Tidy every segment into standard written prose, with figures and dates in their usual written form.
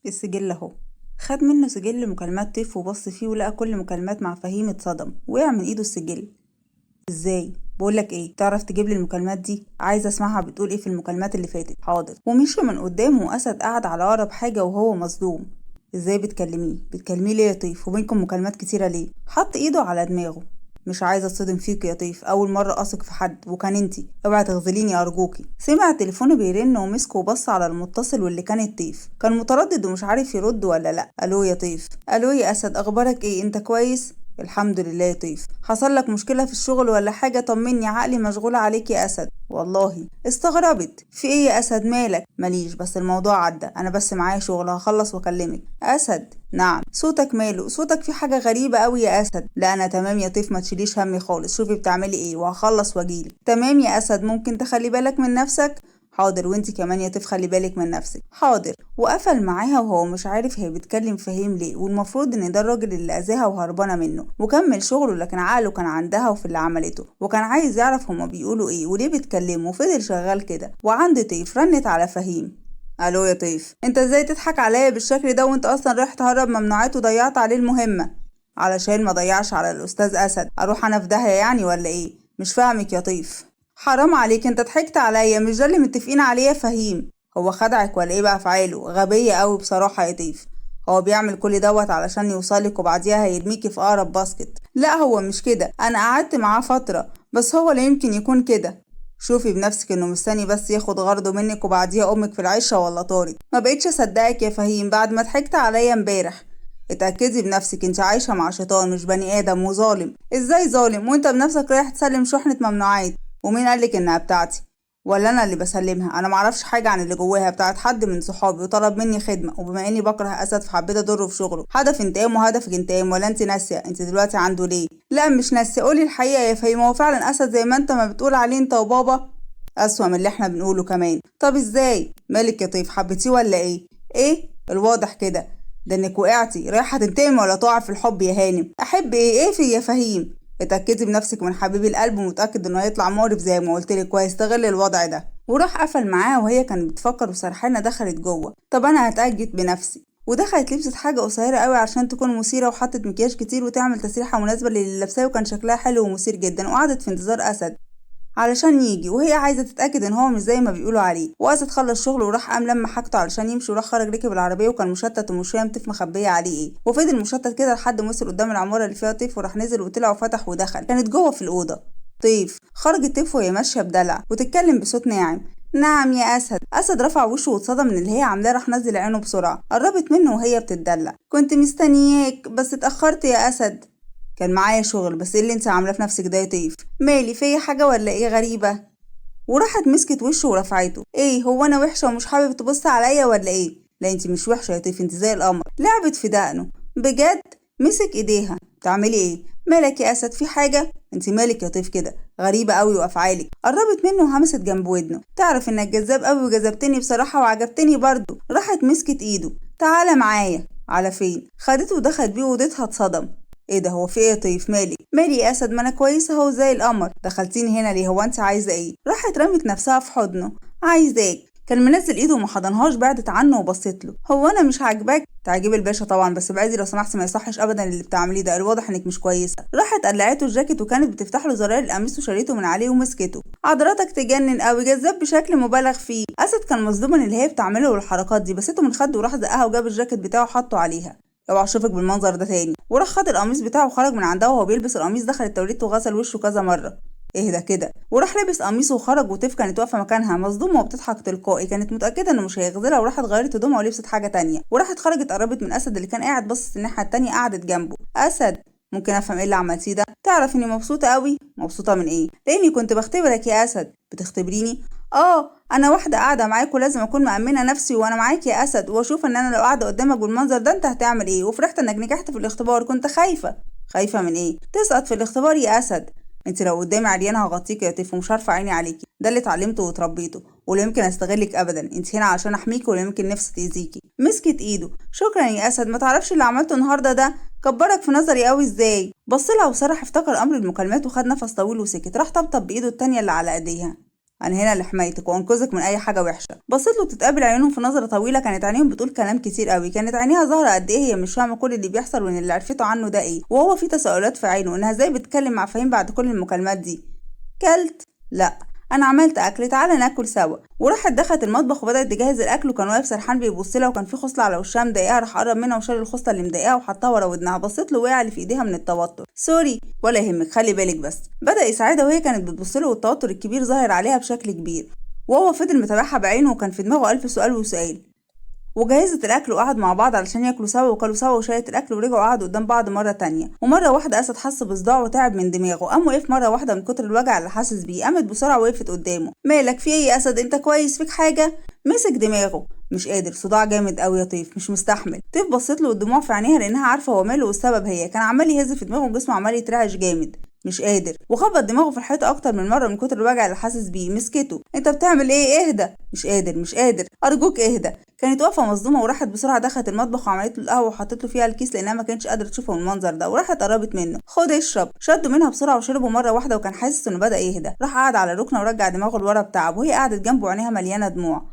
السجل اهو. خد منه سجل مكالمات طيف وبص فيه ولقى كل مكالمات مع فهيم. اتصدم، وقع من ايده السجل. ازاي؟ بقولك ايه، تعرف تجيب لي المكالمات دي؟ عايزه اسمعها بتقول ايه في المكالمات اللي فاتت. حاضر. ومشي من قدامه، واسد قعد على اقرب حاجه وهو مصدوم. ازاي بتكلميه ليه يا طيف؟ وبينكم مكالمات كتيره ليه؟ حط ايده على دماغه. مش عايزه اتصدم فيك يا طيف، اول مره اثق في حد وكان انتي. اوعي تغزليني ارجوكي. سمع تليفونه بيرن ومسكه وبص على المتصل، واللي كان الطيف. كان متردد ومش عارف يرد ولا لا. الو يا طيف. الو يا اسد، اخبارك ايه؟ انت كويس؟ الحمد لله يا طيف. حصل لك مشكلة في الشغل ولا حاجة؟ طمني، عقلي مشغولة عليك يا أسد. والله. استغربت. في ايه يا أسد؟ مالك؟ ماليش، بس الموضوع عدى، أنا بس معايا شغل، هخلص وأكلمك. أسد. نعم. صوتك ماله؟ صوتك في حاجة غريبة أوي يا أسد. لا أنا تمام يا طيف، ما تشيليش همي خالص. شوفي بتعملي ايه وهخلص واجيلك. تمام يا أسد، ممكن تخلي بالك من نفسك؟ حاضر. وانتي كمان يا طيف خلي بالك من نفسك. حاضر. وقفل معاها وهو مش عارف هي بتكلم فهيم ليه، والمفروض ان ده الراجل اللي اذاها وهربانه منه، وكمل شغله. لكن عقله كان عندها وفي اللي عملته، وكان عايز يعرف هما بيقولوا ايه وليه بيتكلموا. وفضل شغال كده. وعند طيف رنت على فهيم. الو يا طيف. انت ازاي تضحك عليا بالشكل ده وانت اصلا رايح تهرب ممنوعات وضيعت عليه المهمه؟ علشان ما ضيعش على الاستاذ اسد. اروح انا في داهيه يعني ولا ايه؟ مش فاهمك يا طيف. حرام عليك، انت ضحكت عليا. مش ده اللي متفقين عليه يا فهيم؟ هو خدعك ولا ايه بأفعاله؟ غبية قوي بصراحة يا طيف. هو بيعمل كل دوت علشان يوصلك وبعديها هيرميكي في اقرب باسكت. لا هو مش كده، انا قعدت معاه فترة، بس هو لا يمكن يكون كده. شوفي بنفسك انه مستني بس ياخد غرضه منك وبعديها امك في العشة ولا طارت. ما بقتش اصدقك يا فهيم بعد ما ضحكت عليا امبارح. اتأكدي بنفسك، انت عايشة مع شيطان مش بني ادم وظالم. ازاي ظالم وانت بنفسك رايح تسلم شحنة ممنوعات؟ ومين قالك انها بتاعتي؟ ولا انا اللي بسلمها؟ انا معرفش حاجه عن اللي جواها، بتاعت حد من صحابي وطلب مني خدمه، وبما اني بكره اسد فحبيت اضره في شغله. هدف انتقام وهدفك انتقام، ولا انت ناسيه انت دلوقتي عنده ليه؟ لا مش ناسيه، قولي الحقيقه يا فهيم. هو فعلا اسد زي ما انت ما بتقول عليه انت وبابا؟ اسوأ من اللي احنا بنقوله كمان. طب ازاي؟ مالك يا طيف، حبيتيه ولا ايه؟ ايه الواضح كده؟ ده انك وقعتي رايحه تنتقمي ولا تقع في الحب يا هانم؟ احب ايه في يا فهيم؟ اتأكدي بنفسك من حبيب القلب، ومتأكد انه هيطلع مقرف زي ما قلتلك، وهيستغل الوضع ده. وراح قفل معاها وهي كانت بتفكر وسرحانة. دخلت جوه. طب انا هتأكد بنفسي. ودخلت لبست حاجة قصيرة قوي عشان تكون مثيرة، وحطت مكياج كتير وتعمل تسريحة مناسبة للي لابساه، وكان شكلها حلو ومثير جدا. وقعدت في انتظار أسد علشان يجي، وهي عايزة تتأكد ان هو مش زي ما بيقولوا عليه. واسد خلص شغله وراح قام لما حاجته علشان يمشي، وراح خرج ركب العربية، وكان مشتت ومش فاهم طيف مخبية عليه ايه. وفضل مشتت كده لحد ما وصل قدام العمارة اللي فيها طيف، وراح نزل وطلع وفتح ودخل. كانت جوه في الأوضة طيف. خرجت طيف وهي ماشية بدلع وتتكلم بصوت ناعم. نعم يا أسد. أسد رفع وشه واتصدم من اللي هي عاملاه، راح نزل عينه بسرعة. قربت منه وهي بتتدلع. كنت مستنياك بس اتأخرت يا أسد. كان معايا شغل. بس ايه اللي انت عاملاه في نفسك ده يا طيف؟ مالي؟ فيا حاجة ولا ايه غريبة؟ وراحت مسكت وشه ورفعته. ايه هو انا وحشه ومش حابب تبص عليا ولا ايه؟ لا انت مش وحشه يا طيف، انت زي القمر. لعبت في دقنه بجد. مسك ايديها. تعملي ايه؟ مالك يا اسد؟ في حاجه؟ انت مالك يا طيف كده؟ غريبه قوي وافعالك. قربت منه وهمست جنب ودنه. تعرف انك جذاب قوي وجذبتني بصراحه وعجبتني برضه. راحت مسكت ايده. تعالى معايا. على فين؟ خدته ودخلت بيه اوضتها. اتصدم. ايه ده؟ هو في ايه يا طيف؟ مالي يا اسد؟ ما انا كويسه اهو زي القمر. دخلتيني هنا ليه؟ هو انت عايزه ايه؟ راحت رمت نفسها في حضنه. عايزاك. كان منزل ايده وما حضنهاش. بعدت عنه وبصيت له. هو انا مش عاجباك؟ تعجبي الباشا طبعا، بس بعدي لو سمحتي، ما يصحش ابدا اللي بتعمليه ده، الواضح انك مش كويسه. راحت قلعته الجاكيت، وكانت بتفتح له زراير القميص وشالته من عليه ومسكته. عضلاتك تجنن قوي، جذاب بشكل مبالغ فيه. اسد كان مصدوم من اللي هي بتعمله والحركات دي. بسيته من خده وراح زقها وجاب الجاكيت بتاعه وحطه عليها. اوعى اشوفك بالمنظر ده تاني. وراح خد القميص بتاعه وخرج من عندها. وهو بيلبس القميص دخل التواليت وغسل وشه كذا مره. ايه ده كده؟ وراح لابس قميصه وخرج. وطيف كانت واقفه مكانها مصدومه وبتضحك تلقائي. كانت متاكده انه مش هيغزلها، وراحت غيرت هدومها ولبست حاجه تانية. وراحت خرجت قربت من اسد اللي كان قاعد باصص الناحيه التانية. قعدت جنبه. اسد، ممكن افهم ايه اللي عملتيه ده؟ تعرف اني مبسوطه قوي. مبسوطه من ايه؟ لاني كنت بختبرك يا اسد. بتختبريني؟ اه، انا واحده قاعده معاك ولازم اكون مأمنه نفسي وانا معاك يا اسد، واشوف ان انا لو قاعده قدامك بالمنظر ده انت هتعمل ايه. وفرحت انك نجحت في الاختبار. كنت خايفه. خايفه من ايه؟ تسقط في الاختبار يا اسد. انت لو قدامي عريانه هغطيك يا طيف، ومش هرفع عيني عليكي. ده اللي اتعلمته وتربيته، ولا يمكن استغلك ابدا. انت هنا علشان احميكي، ولا يمكن نفسي تاذيكي. مسكت ايده. شكرا يا اسد. ما تعرفش اللي عملته النهارده ده كبرك في نظري قوي ازاي. بص لها وسرح. افتكر امر المكالمات وخد نفس طويل وسكت. راح طبطب بايده التانية اللي على ايديها. انا هنا لحمايتك وانقذك من اي حاجه وحشه. بصيت له تتقابل عيونهم في نظره طويله، كانت عينيهم بتقول كلام كتير قوي، كانت عينيها ظاهره قد ايه هي مش فاهمه كل اللي بيحصل وان اللي عرفته عنه ده ايه، وهو في تساؤلات في عينه انها ازاي بتتكلم مع فهيم بعد كل المكالمات دي. كلت؟ لا، انا عملت اكل، تعالى ناكل سوا. وراحت دخلت المطبخ وبدات تجهز الاكل، وكان واقف سرحان بيبص لها وكان في خصله على وشها مضايقاها، راح قرب منها وشال الخصله اللي مضايقاها وحطها ورا ودنها. بصيت له وقع اللي في ايديها من التوتر. سوري، ولا يهمك، خلي بالك بس. بدا يساعدها وهي كانت بتبص له والتوتر الكبير ظاهر عليها بشكل كبير، وهو فضل متابعها بعينه وكان في دماغه الف سؤال وسؤال. وجهزت الاكل وقعدوا مع بعض علشان ياكلوا سوا، وكلوا سوا وشالت الاكل ورجعوا قعدوا قدام بعض مره تانية. ومره واحده اسد حس بصداع وتعب من دماغه، قام وقف مره واحده من كتر الوجع اللي حاسس بيه. قامت بسرعه وقفت قدامه. مالك، في ايه يا اسد؟ انت كويس؟ فيك حاجه؟ مسك دماغه. مش قادر، صداع جامد قوي يا طيف، مش مستحمل. طيف بصت له والدموع في عينيها لانها عارفه هو ماله والسبب هي. كان عمال يهز في دماغه وجسمه عمال يترعش جامد، مش قادر، وخبط دماغه في الحيطه اكتر من مره من كتر الوجع اللي حاسس بيه. مسكته. انت بتعمل ايه؟ اهدى. مش قادر، مش قادر، ارجوك اهدى. كانت واقفه مصدومه وراحت بسرعه دخلت المطبخ وعملت له القهوه وحطت له فيها الكيس لانها ما كانتش قادره تشوفه من المنظر ده، وراحت قربت منه. خد اشرب. شده منها بسرعه وشربه مره واحده وكان حاسس انه بدا يهدى. راح قعد على ركنه ورجع دماغه لورا بتعب، وهي قعدت جنبه وعينيها مليانه دموع.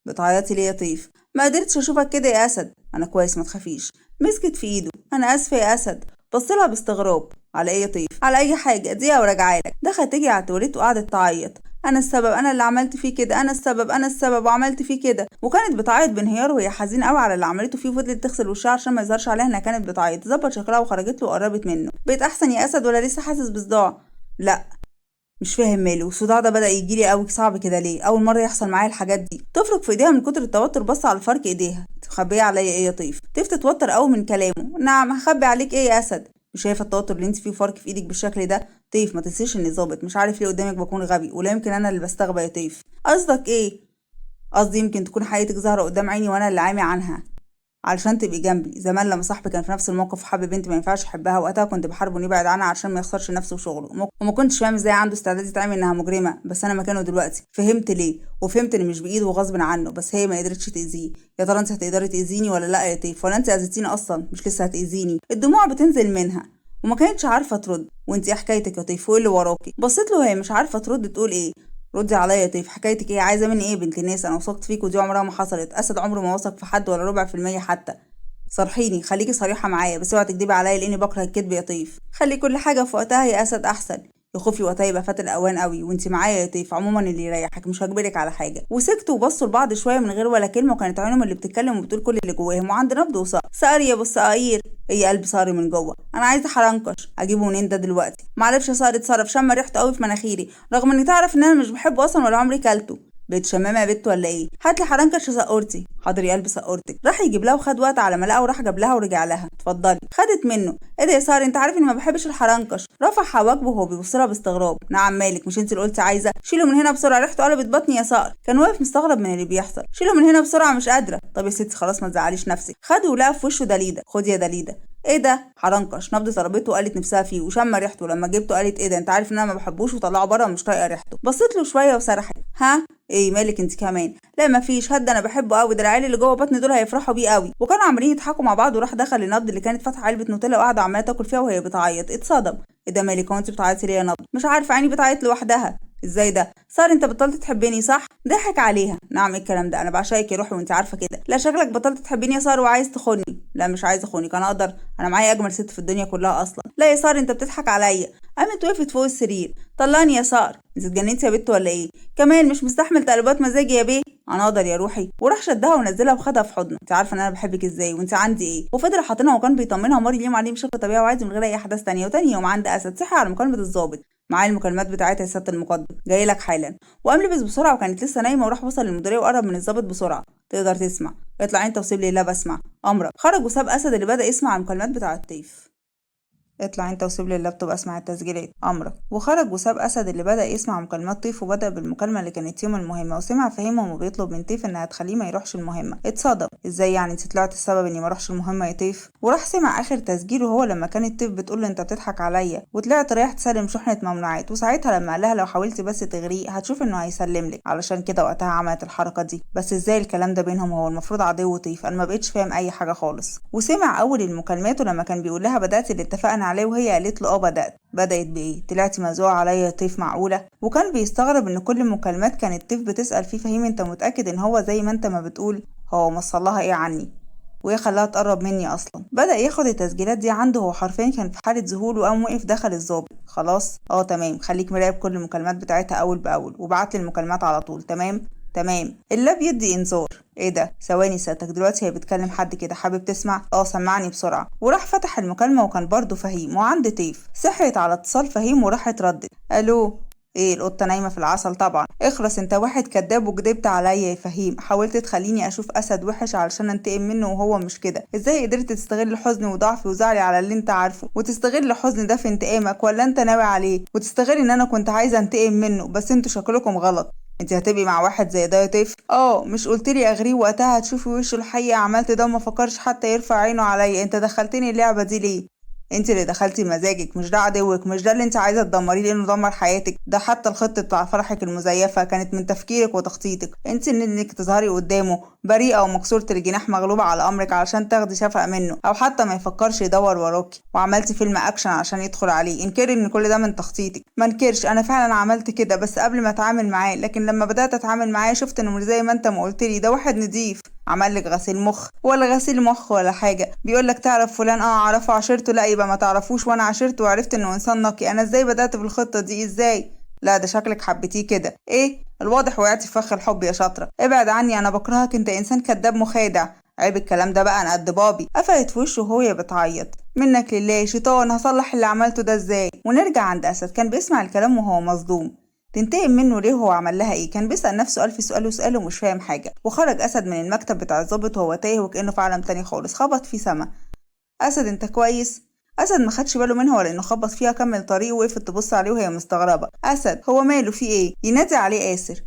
بتعيطي ليه يا طيف؟ ما قدرتش اشوفك كده يا اسد. انا كويس، ما تخافيش. مسكت في ايده. انا اسفه يا اسد. بصلها باستغراب. على ايه يا طيف؟ على اي حاجه، دقيقه وراجعالك. دخلت تجري على التواليت وقعدت تعيط. انا السبب، انا اللي عملت فيه كده، انا السبب، انا السبب، وعملت فيه كده. وكانت بتعيط بانهيار وهي حزينه قوي على اللي عملته فيه، وفضلت تغسل وشها عشان ما يظهرش عليها انها كانت بتعيط. ظبط شكلها وخرجت له وقربت منه. بقيت احسن يا اسد ولا لسه حاسس بصداع؟ لا. مش فاهم ماله، الصداع ده بدأ يجيلي قوي، صعب كده ليه؟ اول مره يحصل معايا الحاجات دي. تفرك في ايديها من كتر التوتر. بص على فرك ايديها. تخبيه عليا ايه يا طيف؟ طيف تتوتر قوي من كلامه. نعم، هخبي عليك ايه يا اسد؟ مش شايفه التوتر اللي انت فيه وفرك في ايدك بالشكل ده؟ طيف، ما تنسيش اني ظابط، مش عارف ليه قدامك بكون غبي، ولا يمكن انا اللي بستغبى يا طيف. قصدك ايه؟ قصدي يمكن تكون حياتك ظاهره قدام عيني وانا اللي عامي عنها علشان تبقي جنبي. زمان لما صاحبي كان في نفس الموقف وحب بنت ما ينفعش يحبها، وقتها كنت بحاربه انه يبعد عنها عشان ما يخسرش نفسه وشغله، وما كنتش فاهم ازاي عنده استعداد يتعامل انها مجرمه. بس انا مكانه دلوقتي فهمت ليه، وفهمت ان مش بايده وغصب عنه، بس هي ما قدرتش تاذيه. يا ترى انت هتقدري تاذيني ولا لا يا طيف؟ ولا انت اذيتيني اصلا مش لسه هتاذيني؟ الدموع بتنزل منها وما كانتش عارفه ترد. وانت ايه حكايتك يا طيف؟ وايه اللي وراكي؟ بصيت له وهي مش عارفه ترد تقول ايه. ردي عليا يا طيف، حكايتك ايه؟ عايزه مني ايه بنت الناس؟ انا وثقت فيك ودي عمرها ما حصلت. اسد عمره ما وثق في حد ولا ربع في المية حتى. صرحيني، خليكي صريحة معايا، بس اوعي تكدبي عليا لاني بكره الكدب يا طيف. خلي كل حاجة في وقتها يا اسد احسن. يا خوفي وقتها يبقى فات الاوان قوي، وانت معايا يا طيف. عموما اللي يريحك، مش هجبرك على حاجة. وسكتوا وبصوا لبعض شوية من غير ولا كلمة، وكانت عيونهم اللي بتتكلم وبتقول كل اللي جواهم. وعند نبض وصقر. سقري يا ابو السقاير. اي قلبي صاري من جوه. انا عايزه حرنكش، اجيبه منين ده دلوقتي؟ معرفش يا ساره، اتصرف. شم ريحته قوي في مناخيري، رغم اني تعرف ان انا مش بحبه اصلا ولا عمري كلته. بقيت شمامه يا بت ولا ايه؟ هات لي حرنكش سقورتي. حاضر يا قلبي سقورتك. راح يجيب لها وخد وقت على ما لقى، وراح جاب لها ورجع لها. اتفضلي. خدت منه. ايه ده يا ساره، انت عارف اني ما بحبش الحرنكش. رفع حواجبه وهو بيبص لها باستغراب. نعم، مالك؟ مش انت اللي قلتي عايزه؟ شيله من هنا بسرعه، ريحته قلبت بطني يا ساره. كان واقف مستغرب من اللي بيحصل. شيله من هنا بسرعه، مش قادره. طب يا ستي خلاص، ما تزعليش نفسك. خده ولقى في وشه دليده. خد يا دليده. ايه ده؟ حرنكش. نبض ضربته وقالت نفسها فيه، وشم ريحته. لما جبته قالت ايه ده، انت عارف ان انا ما بحبوش، وطلعه بره ومش طايقه ريحته. بصيت له شويه وسرحت. ها؟ ايه مالك انت كمان؟ لا مفيش، هد انا بحبه قوي، ده العيال اللي جوه بطني دول هيفرحوا بيه قوي. وكانوا عمالين يضحكوا مع بعض. وراح دخل لنبض اللي كانت فاتحه علبه نوتيلا وقاعده عماله تاكل فيها وهي بتعيط. اتصدم. ايه ده مالك؟ هو انت بتعيطي ليه يا نبض؟ مش عارفه، عيني بتعيط لوحدها. ازاي ده؟ ساره انت بطلت تحبني صح؟ ضحك عليها. نعم، ايه الكلام ده؟ انا بعشقك يا روحي وانت عارفه كده. لا شكلك بطلت تحبيني يا ساره وعايز تخوني. لا مش عايز اخونك، انا اقدر، انا معايا اجمل ست في الدنيا كلها اصلا. لا يا ساره، انت بتضحك عليا. قامت وقفت فوق السرير. طلعني يا ساره. انت اتجننتي يا بت ولا ايه؟ كمان مش مستحمل تقلبات مزاجي يا بيه؟ انا اقدر يا روحي. وراح شدها ونزلها وخدها في حضنه. انت عارفه ان انا بحبك ازاي، وانت عندي ايه. وفضل حاطنها وكان بيطمنها ومر اليوم عليه بشكل طبيعي وعادي من غير اي احداث تانية. وتاني يوم عند اسد صحي على مكالمه الضابط. معايا المكالمات بتاعتها يا سياده المقدم، جاي لك حالا. وقام لبس بسرعه وكانت لسه نايمه، وراح وصل للمديريه وقرب من الضابط بسرعه. تقدر تسمع؟ اطلع انت وسيب لي الله بسمع. امرك. خرج وساب اسد اللي بدا يسمع المكالمات بتاعه طيف. اطلع انت وسيب لي اللابتوب اسمع التسجيلات. امرك. وخرج وساب اسد اللي بدا يسمع مكالمات طيف، وبدا بالمكالمه اللي كانت يوم المهمه. وسمع فهيم وهو بيطلب من طيف انها تخليه ما يروحش المهمه. اتصدم. ازاي يعني؟ انت طلعت السبب اني ما اروحش المهمه يا طيف؟ وراح سمع اخر تسجيل وهو لما كانت طيف بتقول له انت بتضحك عليا، وطلعت رايح تسلم شحنه ممنوعات. وساعتها لما قال لها لو حاولتي بس تغريه هتشوف انه هيسلم لك، علشان كده وقتها عملت الحركه دي. بس ازاي الكلام ده بينهم؟ هو المفروض عدو طيف. انا ما بقتش فاهم اي حاجه خالص. وسمع اول المكالمات ولما كان بيقول لها بدات اللي اتفقنا عليه وهي قالت له بدأت بإيه؟ طلعتي مزوقة عليا يا طيف، معقولة؟ وكان بيستغرب إن كل المكالمات كانت طيف بتسأل فيه فهيم أنت متأكد إن هو زي ما أنت ما بتقول؟ هو موصلها إيه عني؟ وإيه خلاها تقرب مني أصلا؟ بدأ ياخد التسجيلات دي عنده، هو حرفيا كان في حالة ذهول، وقام وقف دخل الضابط. خلاص تمام، خليك مراقب كل المكالمات بتاعتها أول بأول وبعتلي المكالمات على طول. تمام. اللاب يدي انذار. ايه ده؟ ثواني سيادتك، دلوقتي هي بتكلم حد كده، حابب تسمع؟ سمعني بسرعه. وراح فتح المكالمه وكان برضه فهيم وعند طيف. صحيت على اتصال فهيم وراحت ردت. الو؟ ايه، القطه نايمه في العسل طبعا. اخرس، انت واحد كداب وكدبت عليا يا فهيم، حاولت تخليني اشوف اسد وحش علشان انتقم منه وهو مش كده. ازاي قدرت تستغل حزني وضعفي وزعلي على اللي انت عارفه وتستغل حزني ده في انتقامك؟ ولا انت ناوي عليه وتستغل ان انا كنت عايزه انتقم منه؟ بس انتوا شكلكم غلط. انت هتبقي مع واحد زي ده يا طيف؟ مش قلتلي اغريه وقتها هتشوفي وشه الحقيقه؟ عملت ده وما فكرش حتى يرفع عينه عليا. انت دخلتني اللعبه دي ليه؟ انت اللي دخلتي مزاجك، مش ده عدوك، مش ده اللي انت عايزه تدمريه لانه دمر حياتك. ده حتى الخطه بتاع فرحك المزيفه كانت من تفكيرك وتخطيطك انت، انك تظهري قدامه بريئه ومكسوره الجناح مغلوبه على امرك علشان تاخدي شفقه منه، او حتى ما يفكرش يدور وراكي. وعملتي فيلم اكشن عشان يدخل عليه. انكري ان كل ده من تخطيطك. ما انكرش، انا فعلا عملت كده بس قبل ما اتعامل معاه، لكن لما بدات اتعامل معاه شفت انه مش زي ما انت ما قلتلي. ده واحد نضيف، عمل لك غسيل مخ. ولا غسيل مخ ولا حاجه. بيقول لك تعرف فلان؟ اعرفه. عشرته؟ لا يبقى ما تعرفوش. وانا عشرته وعرفت انه انسان نقي. انا ازاي بدات في الخطه دي؟ ازاي؟ لا ده شكلك حبيتيه كده. ايه الواضح؟ وقعتي في فخ الحب يا شاطره. ابعد عني، انا بكرهك، انت انسان كذاب مخادع. عيب الكلام ده بقى، انا قد بابي. قفلت في وشه وهي بتعيط. منك لله شيطان، هصلح اللي عملته ده ازاي؟ ونرجع عند اسد، كان بيسمع الكلام وهو مصدوم. تنتقم منه ليه؟ هو عمل لها ايه؟ كان بيسأل نفسه ألف سؤال وسؤال ومش فاهم حاجة. وخرج أسد من المكتب بتاع الضابط وهو تايه وكأنه في عالم تاني خالص. خبط فيه سما. أسد انت كويس؟ أسد ما خدش باله منها ولا إنه خبط فيها، كمل طريقه ووقفت تبص عليه وهي مستغربة. أسد هو ماله؟ في ايه؟ ينادي عليه آسر.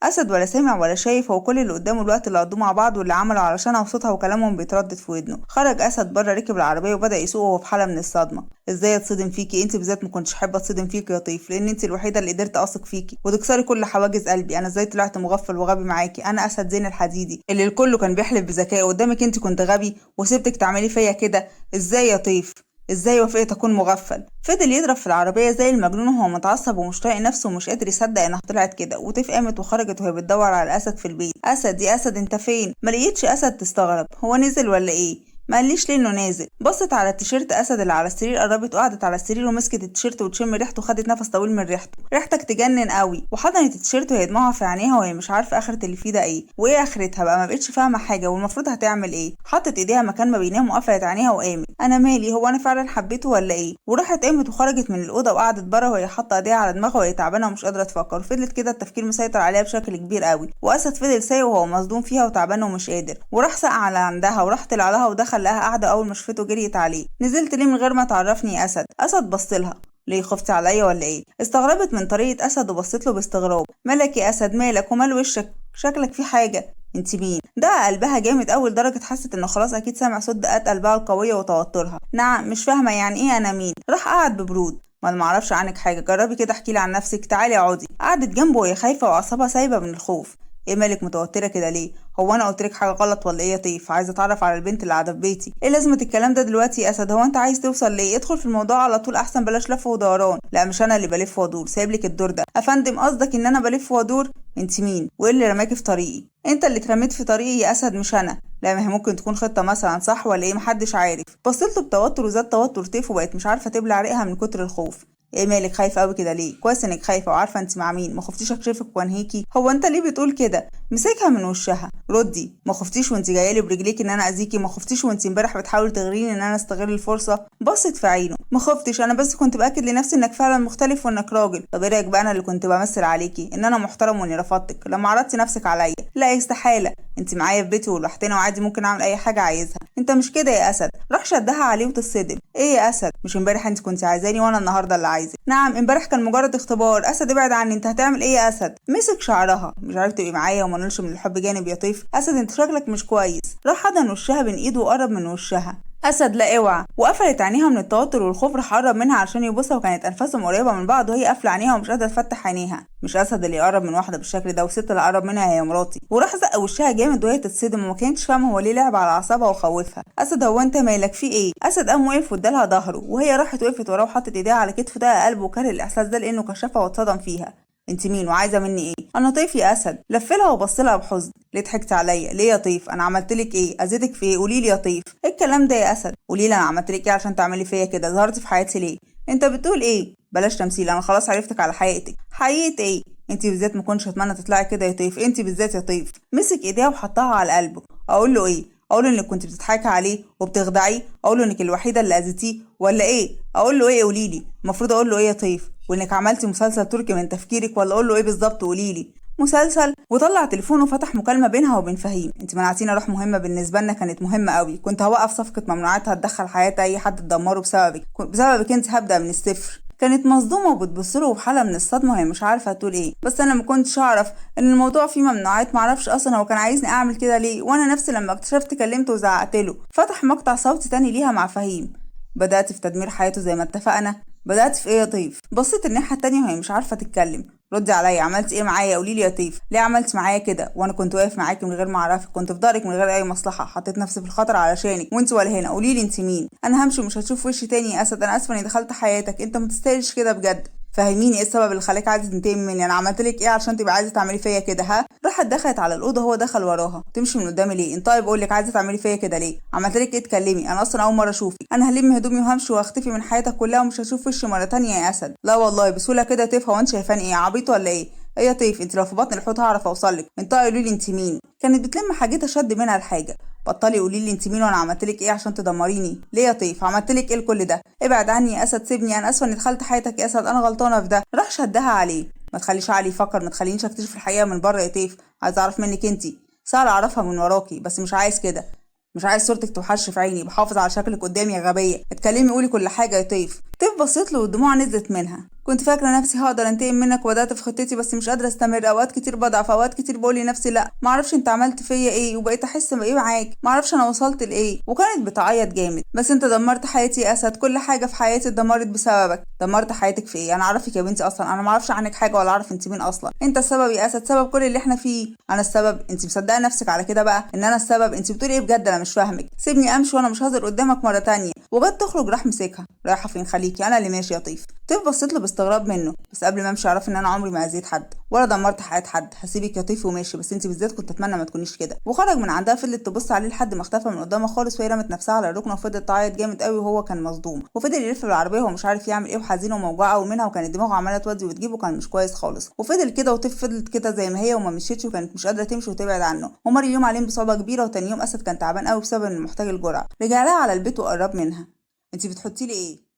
أسد ولا سامع ولا شايف، هو كل اللي قدامه الوقت اللي قضوه مع بعض واللي عملوا علشانها وصوتها وكلامهم بيتردد في ودنه. خرج أسد بره، ركب العربية وبدأ يسوق وهو في حالة من الصدمة. ازاي اتصدم فيكي؟ انت بالذات ما كنتش حابة اتصدم فيكي يا طيف، لأن انت الوحيدة اللي قدرت أثق فيكي وتكسري كل حواجز قلبي. أنا ازاي طلعت مغفل وغبي معاكي؟ أنا أسد زين الحديدي اللي الكل كان بيحلف بذكائه، قدامك انت كنت غبي وسبتك تعملي فيا كده. ازاي يا طيف؟ ازاي وافقت اكون مغفل؟ فضل يضرب في العربيه زي المجنون وهو متعصب ومش طايق نفسه ومش قادر يصدق انها طلعت كده. وطيف قامت وخرجت وهي بتدور على اسد في البيت. اسد يا اسد انت فين؟ ما لقيتش اسد. تستغرب، هو نزل ولا ايه؟ ما قاليش ليه انه نازل. بصت على التيشيرت اسد اللي على السرير، قربت وقعدت على السرير ومسكت التيشيرت وتشم ريحته وخدت نفس طويل من ريحته. ريحتك تجنن قوي. وحضنت التيشيرت وهي دموعها في عينيها وهي مش عارفه اخره اللي فيه ده ايه وايه اخرتها بقى. ما بقتش فاهمه حاجه والمفروض هتعمل ايه. حطت ايديها مكان ما بينام وقفلت عينيها وقامت. انا مالي؟ هو انا فعلا حبيته ولا ايه؟ وراحت قامت وخرجت من الاوضه وقعدت بره وهي حاطه ايديها على دماغها وهي تعبانه ومش قادره تفكر. فضلت كده التفكير مسيطر عليها بشكل كبير قوي. واسد فضل سايق وهو مصدوم فيها وتعبان ومش قادر. وراح سقع على عندها وراح طلع لها ودخل لها قاعده. اول ما شفته جريت عليه. نزلت ليه من غير ما تعرفني يا اسد؟ اسد بصلها. ليه، خفتي عليا ولا ايه؟ استغربت من طريقه اسد وبصت له باستغراب. مالك يا اسد؟ مالك ومال وشك؟ شكلك في حاجه. انت مين؟ دق قلبها جامد اول درجه، حست انه خلاص اكيد سامع صوت دقات قلبها القويه وتوترها. نعم، مش فاهمه يعني ايه انا مين؟ راح قعد ببرود. ما انا معرفش عنك حاجه، جربي كده احكيلي عن نفسك. تعالي اقعدي. قعدت جنبه وهي خايفه واعصابها سايبه من الخوف. ايه مالك متوتره كده ليه؟ هو انا قلتلك حاجه غلط ولا ايه يا طيف؟ عايزه اتعرف على البنت اللي قاعده في بيتي. ايه لازمه الكلام ده دلوقتي يا اسد؟ هو انت عايز توصل ليه؟ ادخل في الموضوع على طول احسن، بلاش لف ودوران. لا مش انا اللي بلف وادور، سايبلك الدور ده. افندم قصدك ان انا بلف وادور؟ انت مين؟ وايه اللي رماكي في طريقي؟ انت اللي اترميت في طريقي يا اسد مش انا. لا ما هي ممكن تكون خطه مثلا، صح ولا ايه؟ محدش عارف. بصيت له بتوتر وزاد توتر طيف وبقت مش عارفه تبلع ريقها من كتر الخوف. ايه مالك خايفه قوي كده ليه؟ كويس انك خايفه وعارفه انت مع مين. ما خفتيش اكشفك وانهيكي؟ هو انت ليه بتقول كده؟ مسكها من وشها. ردي. ما خفتيش وانت جايه لي برجليك ان انا اذيكي؟ ما خفتيش وانت امبارح بتحاولي تغريني ان انا استغل الفرصه؟ بصت في عينه. ما خفتش، انا بس كنت باكد لنفسي انك فعلا مختلف وانك راجل. طب ايه رايك بقى انا اللي كنت بمثل عليكي ان انا محترم واني رفضتك لما عرضتي نفسك عليا؟ لا استحاله، انت معايا في بيتي ولوحدنا وعادي ممكن اعمل اي حاجه عايزها. انت مش كده يا اسد. راح شدها عليه وتصدم. ايه يا اسد؟ مش امبارح انت كنت عايزاني وانا النهارده اللي عايزك؟ نعم امبارح كان مجرد اختبار. اسد ابعد عني، انت هتعمل ايه يا اسد؟ مسك شعرها. مش عارف تبقي معايا وما نقولش من الحب جانب يا طيف؟ اسد انت شكلك مش كويس. راح حضن وشها بين ايده وقرب من وشها. اسد لا اوعى، وقفلت عينيها من التوتر والخوف. راح قرب منها عشان يبوسها وكانت انفاسهم قريبه من بعض وهي قافله عينيها ومش قادره تفتح عينيها. مش اسد اللي يقرب من واحده بالشكل ده، والست اللي قرب منها هي مراتي. وراح زق وشها جامد وهي تتصدم وما كانتش فاهمه هو ليه لعب على اعصابها وخوفها. اسد هو انت مالك في ايه؟ اسد قام وقف وادالها ظهره وهي راحت وقفت وراه وحطت ايديها على كتفه. ده قلبه وكره الاحساس ده لانه كشفها واتصدم فيها. انت مين وعايزه مني ايه؟ انا طيف يا اسد. لفلها وبص لها بحزن. ليه ضحكت عليا؟ ليه يا طيف؟ انا عملت لك ايه؟ اذيتك في ايه؟ قولي لي يا طيف. ايه الكلام ده يا اسد؟ قولي لي انا عملت لك ايه عشان تعملي فيا كده؟ ظهرتي في حياتي ليه؟ انت بتقول ايه؟ بلاش تمثيل، انا خلاص عرفتك على حقيقتك. حقيقه ايه؟ انت بالذات ما كنتش اتمنى تطلعي كده يا طيف. انت بالذات يا طيف. مسك ايديها وحطها على قلبه. اقول له ايه؟ اقول له انك كنت بتضحكي عليه وبتخدعيه؟ اقول له انك الوحيده اللي اذيتيه ولا ايه؟ اقول له ايه؟ قولي لي. المفروض اقول له ايه يا طيف؟ وانك عملتي مسلسل تركي من تفكيرك؟ ولا اقول له ايه بالظبط؟ قولي لي. مسلسل؟ وطلع تليفونه وفتح مكالمه بينها وبين فهيم. انت منعتينا روح مهمه بالنسبه لنا، كانت مهمه قوي. كنت هوقف صفقه ممنوعات هتدخل حياه اي حد تدمره بسببك. بسببك انت هبدا من الصفر. كانت مصدومه وبتبص له بحاله من الصدمه وهي مش عارفه تقول ايه. بس انا ما كنتش اعرف ان الموضوع فيه ممنوعات. معرفش اصلا هو كان عايزني اعمل كده ليه، وانا نفسي لما اكتشفت كلمته وزعقت له. فتح مقطع صوتي تاني ليها مع فهيم. بدأت في تدمير حياته زي ما اتفقنا. بدأت في ايه يا طيف؟ بصيت الناحية التانية وهي مش عارفة تتكلم. ردي عليا، عملتي ايه معايا؟ قولي لي يا طيف. ليه عملتي معايا كده وانا كنت واقف معاكي من غير ما اعرفك؟ كنت في ظهرك من غير اي مصلحة. حطيت نفسي في الخطر علشانك وانت ولا هنا. قولي لي انت مين؟ انا همشي ومش هتشوف وشي تاني يا اسد. انا اسفة اني دخلت حياتك، انت ما تستاهلش كده بجد. فهميني ايه السبب اللي خلاك عايزه تنتقمي مني؟ انا عملت لك ايه عشان تبقى عايزه تعملي فيا كده؟ ها؟ راحت دخلت على الاوضه هو دخل وراها. تمشي من قدامي ليه؟ انت طيب بقول لك عايزه تعملي فيا كده ليه؟ عملت لك ايه؟ اتكلمي. انا اصلا اول مره اشوفك. انا هلم هدومي وهمشي واختفي من حياتك كلها ومش هشوف وشي مره تانية يا اسد. لا والله بسهوله كده تفهم. وانت شايفاني ايه؟ عبيط ولا ايه؟ ايه يا طيف؟ انت لو في بطن الحوت هعرف اوصل لك. انت قولي لي انت مين؟ كانت بتلم حاجتها شد منها الحاجه. بطلي قولي لي انت مين وانا عملت لك ايه عشان تدمريني؟ ليه يا طيف؟ عملت لك ايه لكل ده؟ ابعد عني يا اسد، سيبني. انا اسفه اني دخلت حياتك يا اسد، انا غلطانه في ده. راح شدها عليه. ما تخليش علي يفكر، ما تخلينيش اكتشف الحقيقه من بره يا طيف. عايز اعرف منك انت. سهل اعرفها من وراكي بس مش عايز كده. مش عايز صورتك توحش في عيني. بحافظ على شكلك قدامي يا غبيه. اتكلمي قولي كل حاجه يا طيف. طيف بصيت له والدموع نزلت منها. كنت فاكره نفسي هقدر انتقم منك وبدات في خطتي بس مش قادره استمر. اوقات كتير بضعف، اوقات كتير بقول لنفسي لا. ما اعرفش انت عملت فيا ايه وبقيت احس بايه معاك. ما اعرفش انا وصلت لايه. وكانت بتعيط جامد. بس انت دمرت حياتي يا اسد. كل حاجه في حياتي اتدمرت بسببك. دمرت حياتك في ايه؟ انا اعرفك يا بنتي اصلا؟ انا ما اعرفش عنك حاجه ولا اعرف انت مين اصلا. انت السبب يا اسد، سبب كل اللي احنا فيه. انا السبب؟ انت مصدقه نفسك على كده بقى ان انا السبب؟ انت بتقولي ايه بجد؟ انا مش فاهمك. سيبني امشي وانا مش هظهر قدامك مره تانية. وجت تخرج راح مسكها. رايحه فين؟ خليكي انا اللي ماشي يا طيف. طيف بصيت له باستغراب منه. بس قبل ما امشي اعرف ان انا عمري ما اذيت حد ولا دمرت حياه حد. هسيبك يا طيف وماشي، بس انت بالذات كنت اتمنى ما تكونيش كده. وخرج من عندها. فضلت تبص عليه لحد ما اختفى من قدامها خالص وهي رمت نفسها على الركنه وفضلت تعيط جامد قوي وهو كان مصدوم. وفضل يلف بالعربيه وهو مش عارف يعمل ايه وحزين وموجوع قوي منها وكانت دماغه عماله تودي وتجيبه. كان مش كويس خالص. وفضل كده وطيف فضلت كده زي ما هي وما مشيتش وكانت مش قادره تمشي وتبعد عنه. ومر اليوم عليهم بصعوبه كبيره. وتاني يوم اسد كان تعبان قوي بسبب انه محتاج الجرعه. رجع لها على البيت وقرب منها. انت بتحطي لي ايه؟